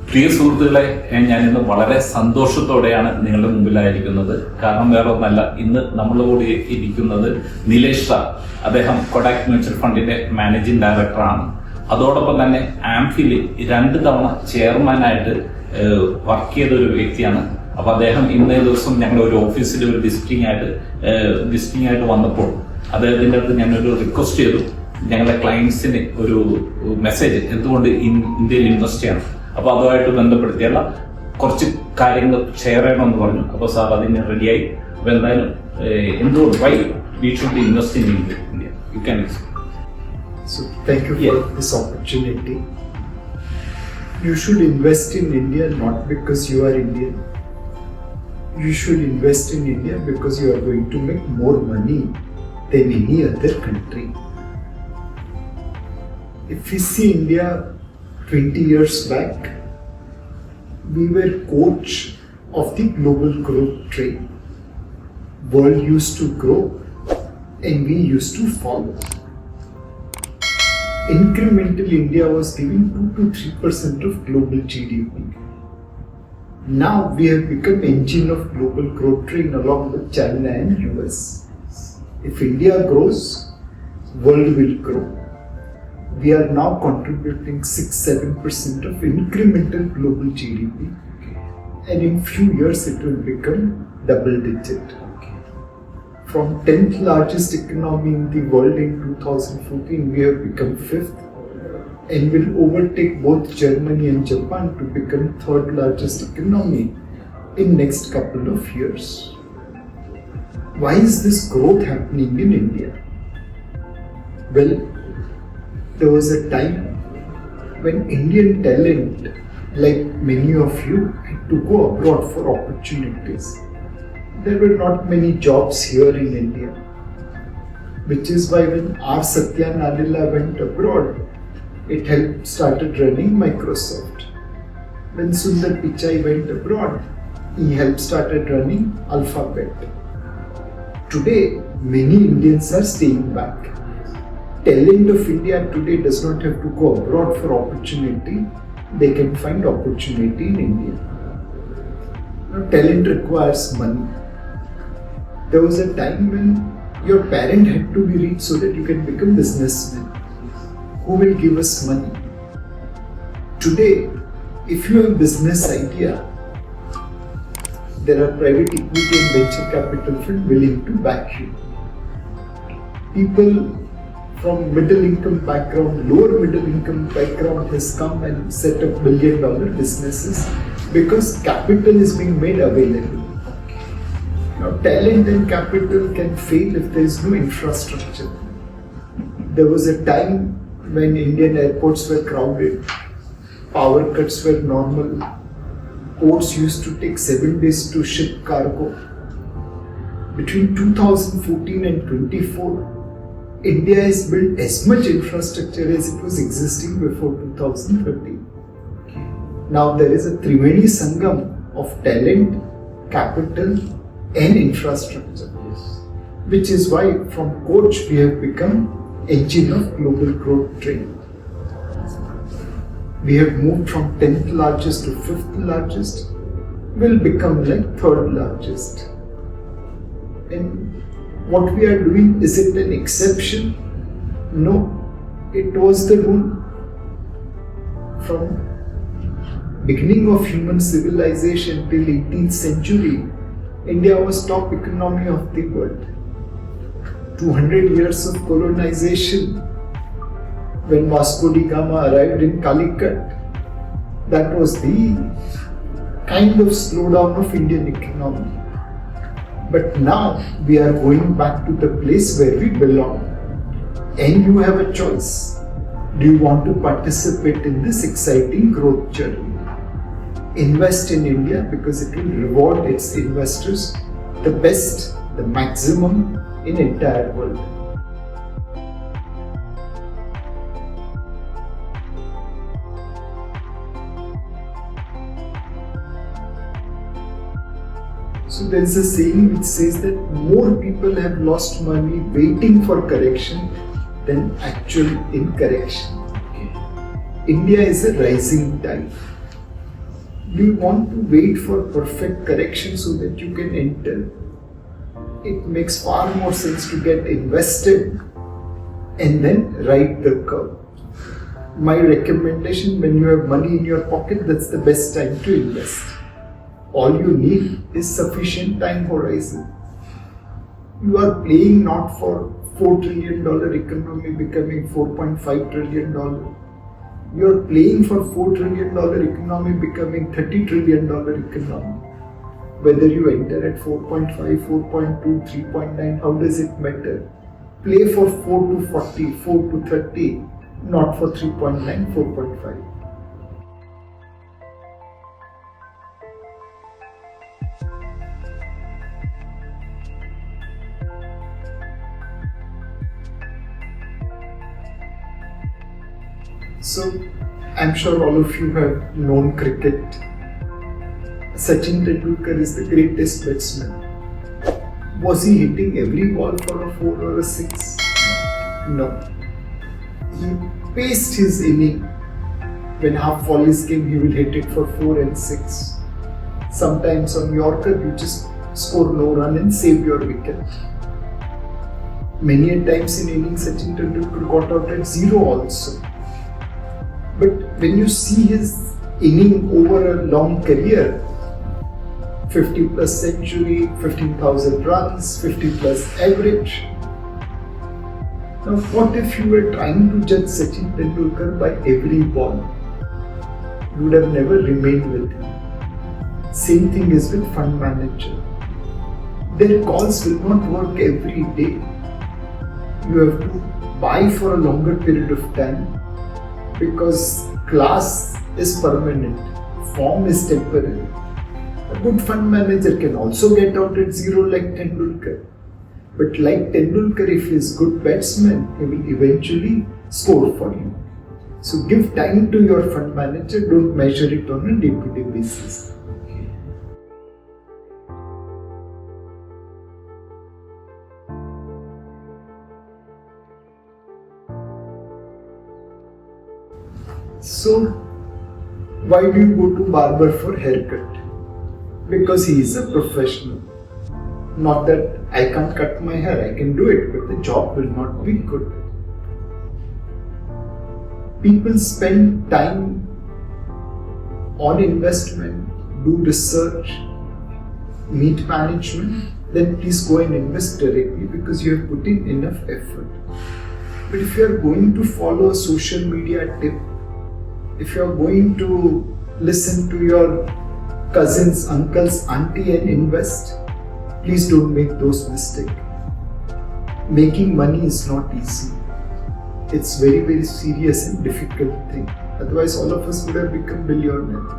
പ്രിയ സുഹൃത്തുക്കളെ, ഞാനിന്ന് വളരെ സന്തോഷത്തോടെയാണ് നിങ്ങളുടെ മുമ്പിലായിരിക്കുന്നത്. കാരണം വേറെ ഒന്നല്ല, ഇന്ന് നമ്മളോട് ഇരിക്കുന്നത് നിലേഷ് ഷാ. അദ്ദേഹം കൊടാക് മ്യൂച്വൽ ഫണ്ടിന്റെ മാനേജിംഗ് ഡയറക്ടറാണ്. അതോടൊപ്പം തന്നെ ആംഫില് 2 തവണ ചെയർമാനായിട്ട് വർക്ക് ചെയ്ത ഒരു വ്യക്തിയാണ്. അപ്പൊ അദ്ദേഹം ഇന്നേ ദിവസം ഞങ്ങളുടെ ഒരു ഓഫീസിൽ ഒരു വിസിറ്റിംഗ് ആയിട്ട് വന്നപ്പോൾ അദ്ദേഹത്തിന്റെ അടുത്ത് ഞാനൊരു റിക്വസ്റ്റ് ചെയ്തു, ഞങ്ങളുടെ ക്ലയൻസിന് ഒരു മെസ്സേജ് എന്തുകൊണ്ട് ഇന്ത്യയിൽ ഇൻവെസ്റ്റ് ചെയ്യണം, അപ്പൊ അതുമായിട്ട് ബന്ധപ്പെടുത്തിയുള്ള കുറച്ച് കാര്യങ്ങൾ ഷെയർ ചെയ്യണമെന്ന് പറഞ്ഞു. അപ്പൊ സാർ അതിന് റെഡിയായി. അപ്പൊ എന്തായാലും എന്തുകൊണ്ട് why we should invest in India, you can explain. So thank you for this opportunity. You should invest in India not because you are Indian. You should invest in India because you are going to make more money than any other country. If we see India 20 years back, we were coach of the global growth train. World used to grow and we used to follow. Incremental India was giving 2 to 3% of global GDP. Now we have become engine of global growth train along with China and US. If India grows, world will grow. We are now contributing 6-7% of incremental global GDP, and in few years it will become double digit. From 10th largest economy in the world in 2014, we have become 5th and will overtake both Germany and Japan to become 3rd largest economy in next couple of years. Why is this growth happening in India? Well, there was a time when Indian talent, like many of you, had to go abroad for opportunities. There were not many jobs here in India, which is why when 𝐅𝐢𝐧𝐤 went abroad, it helped started running Microsoft. When Sundar Pichai went abroad, he helped started running Alphabet. Today, many Indians are staying back. Talent of India today does not have to go abroad for opportunity. They can find opportunity in India. Now, talent requires money. There was a time when your parent had to be rich so that you can become businessman. Who will give us money? Today, if you have business idea, there are private equity and venture capital fund willing to back you. People from middle income background, lower middle income background has come and set up $1 billion businesses because capital is being made available. Now, talent and capital can fail if there is no infrastructure. There was a time when Indian airports were crowded, power cuts were normal, ports used to take 7 days to ship cargo. Between 2014 and 24, India has built as much infrastructure as it was existing before 2013. Now there is a Triveni Sangam of talent, capital and infrastructure, which is why from coach we have become engine of global growth train. We have moved from 10th largest to 5th largest, will become like 3rd largest. And what we are doing, is it an exception? No, it was the rule. From beginning of human civilization till 18th century, India was top economy of the world. 200 years of colonization, when Vasco da Gama arrived in Calicut, that was the kind of slowdown of Indian economy. But now we are going back to the place where we belong. And you have a choice. Do you want to participate in this exciting growth journey? Invest in India because it will reward its investors the best, the maximum in entire world. So there is a saying which says that more people have lost money waiting for correction than actual incorrection. India is a rising tide. Do you want to wait for perfect correction so that you can enter? It makes far more sense to get invested and then ride the curve. My recommendation, when you have money in your pocket, that's the best time to invest. All you need is sufficient time horizon. You are playing not for $4 trillion economy becoming $4.5 trillion. You are playing for $4 trillion economy becoming $30 trillion economy. Whether you enter at 4.5, 4.2, 3.9, how does it matter? Play for 4 to 40, 4 to 30, not for 3.9, 4.5. So, I'm sure all of you have known cricket. Sachin Tendulkar is the greatest batsman. Was he hitting every ball for a 4 or a 6? No. He paced his inning. When half volleys came, he will hit it for 4 and 6. Sometimes on Yorker, you just score no run and save your wicket. Many a times in innings, Sachin Tendulkar got out at 0 also. But when you see his inning over a long career, 50 plus century, 15,000 runs, 50 plus average. Now, what if you were trying to judge Sachin Tendulkar by every ball? You would have never remained with him. Same thing is with fund manager. Their calls will not work every day. You have to buy for a longer period of time because class is permanent, form is temporary. A good fund manager can also get out at 0 like Tendulkar. But like Tendulkar, if he is good batsman, he will eventually score for you. So give time to your fund manager, don't measure it on a day-to-day basis. So, why do you go to barber for haircut? Because he is a professional. Not that I can't cut my hair, I can do it, but the job will not be good. People spend time on investment, do research, meet management, then please go and invest directly because you have put in enough effort. But if you are going to follow a social media tip, if you are going to listen to your cousins, uncles, auntie and invest, please don't make those mistakes. Making money is not easy. It's very, very serious and difficult thing. Otherwise, all of us would have become billionaires.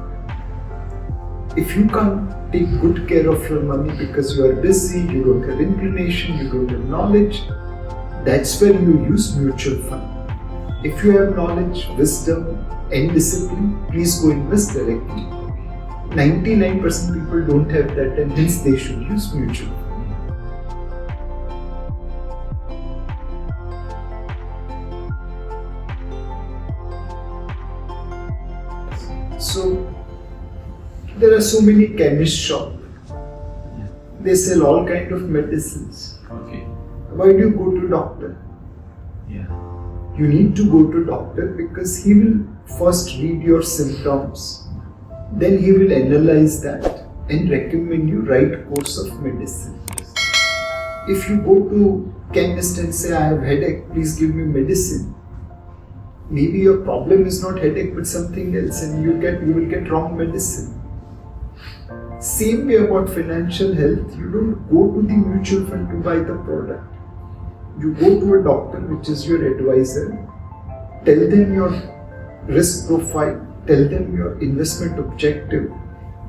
If you can't take good care of your money because you are busy, you don't have inclination, you don't have knowledge, that's where you use mutual fund. If you have knowledge, wisdom and discipline, please go invest directly. 99% people don't have that and hence they should use mutual fund. So, there are so many chemist shops. They sell all kind of medicines. Okay. Why do you go to doctor? Yeah. You need to go to doctor because he will first read your symptoms. Then he will analyze that and recommend you right course of medicine. If you go to chemist and say, I have headache, please give me medicine. Maybe your problem is not headache but something else and you will get wrong medicine. Same way about financial health, you don't go to the mutual fund to buy the product. You go to a doctor which is your advisor, tell them your risk profile, tell them your investment objective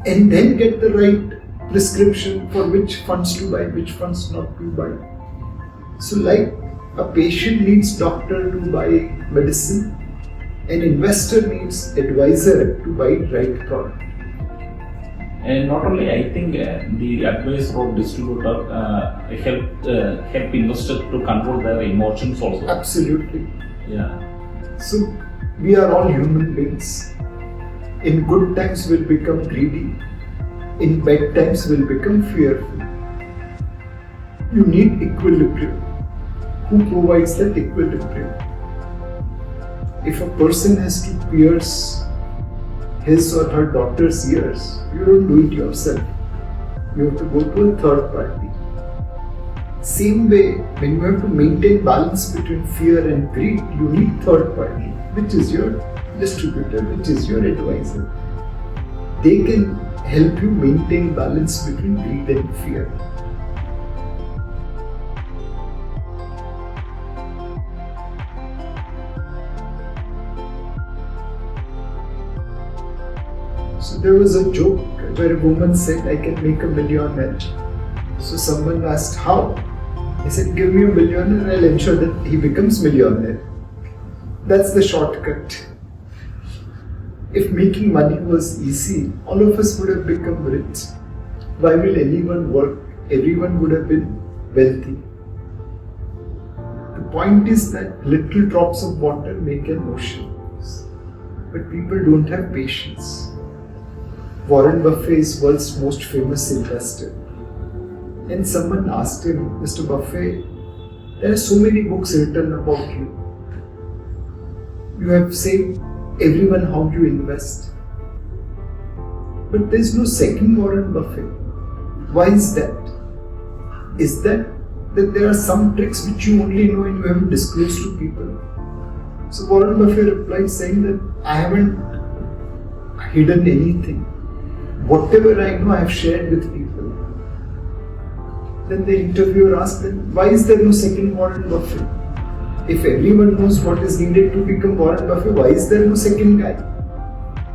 and then get the right prescription for which funds to buy, which funds not to buy. So like a patient needs doctor to buy medicine, an investor needs advisor to buy right product. And not only, I think the advice from distributor help investors to control their emotions also. Absolutely. Yeah. So we are all human beings. In good times we'll become greedy. In bad times we'll become fearful. You need equilibrium. Who provides that equilibrium? If a person has to pierce his or her daughter's ears, you don't do it yourself. You have to go to a third party. Same way, when you have to maintain balance between fear and greed, you need third party, which is your distributor, which is your advisor. They can help you maintain balance between greed and fear. So there was a joke where a woman said, I can make a millionaire. So someone asked, how? He said, give me a millionaire, I'll ensure that he becomes millionaire. That's the shortcut. If making money was easy, all of us would have become rich. Why will anyone work? Everyone would have been wealthy. The point is that little drops of water make an ocean. But people don't have patience. Warren Buffett is world's most famous investor. And someone asked him, Mr. Buffett, there are so many books written about you. You have said everyone how you invest. But there is no second Warren Buffett. Why is that? Is that there are some tricks which you only know and you haven't disclosed to people? So Warren Buffett replied saying that I haven't hidden anything. Whatever I know, I have shared with people. Then the interviewer asked them, why is there no second Warren Buffett? If everyone knows what is needed to become Warren Buffett, why is there no second guy?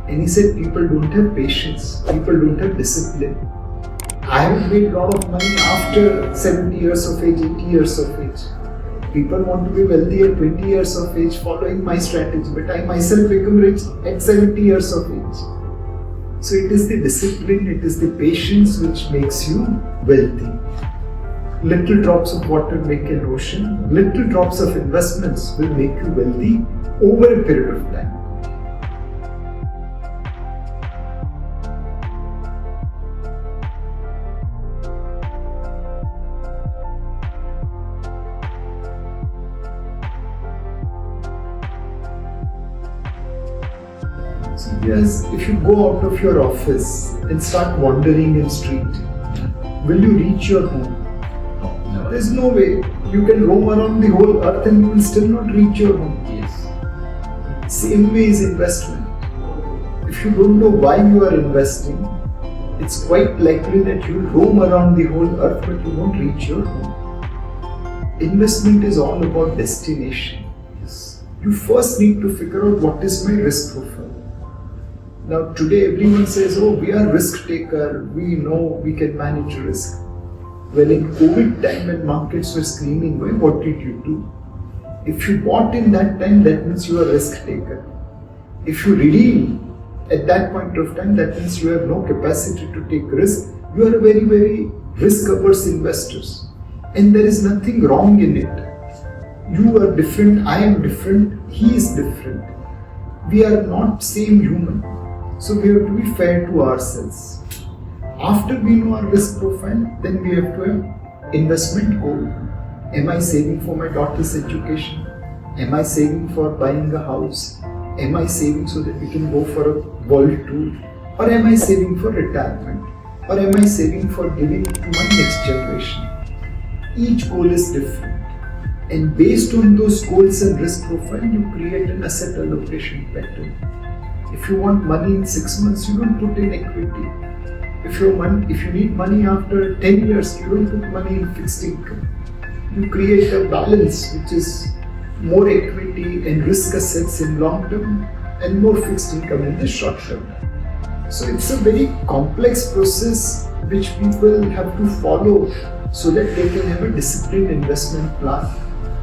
And he said, people don't have patience. People don't have discipline. I have made a lot of money after 70 years of age, 80 years of age. People want to be wealthy at 20 years of age following my strategy, but I myself become rich at 70 years of age. So it is the discipline, it is the patience which makes you wealthy. Little drops of water make an ocean. Little drops of investments will make you wealthy over a period of time. Yes, if you go out of your office and start wandering in street, will you reach your home? No. There's no way. You can roam around the whole earth and you will still not reach your home. Yes. Same way is investment. If you don't know why you are investing, it's quite likely that you roam around the whole earth but you won't reach your home. Investment is all about destination. Yes. You first need to figure out what is my risk profile. Now today everyone says, oh, we are risk taker, we know we can manage risk. Well, in COVID time when markets were screaming, well, what did you do? If you bought in that time, that means you are a risk taker. If you redeem at that point of time, that means you have no capacity to take risk. You are a very, very risk averse investors. And there is nothing wrong in it. You are different, I am different, he is different. We are not same human. So we have to be fair to ourselves. After we know our risk profile, then we have to have investment goal. Am I saving for my daughter's education? Am I saving for buying a house? Am I saving so that we can go for a world tour? Or am I saving for retirement? Or am I saving for giving to my next generation? Each goal is different. And based on those goals and risk profile, you create an asset allocation pattern. If you want money in 6 months, you don't put in equity. If you need money after 10 years, you don't put money in fixed income. You create a balance which is more equity and risk assets in long term and more fixed income in the short term. So it's a very complex process which people have to follow so that they can have a disciplined investment plan.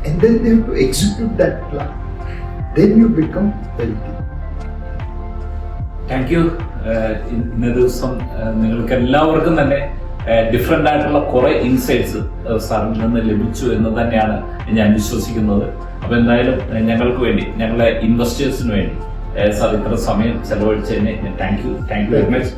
And then they have to execute that plan. Then you become wealthy. Thank you. ഇന്നേ ദിവസം നിങ്ങൾക്ക് എല്ലാവർക്കും തന്നെ different ആയിട്ടുള്ള കുറേ insights സാറിൽ നിന്ന് ലഭിച്ചു എന്ന് തന്നെയാണ് ഞാൻ വിശ്വസിക്കുന്നത്. അപ്പോൾ എന്തായാലും ഞങ്ങൾക്ക് വേണ്ടി, ഞങ്ങളെ ഇൻവെസ്റ്റേഴ്സിന് വേണ്ടി സാർ ഇത്ര സമയം ചെലവഴിച്ചതിന് താങ്ക് യു വെരി മച്ച്.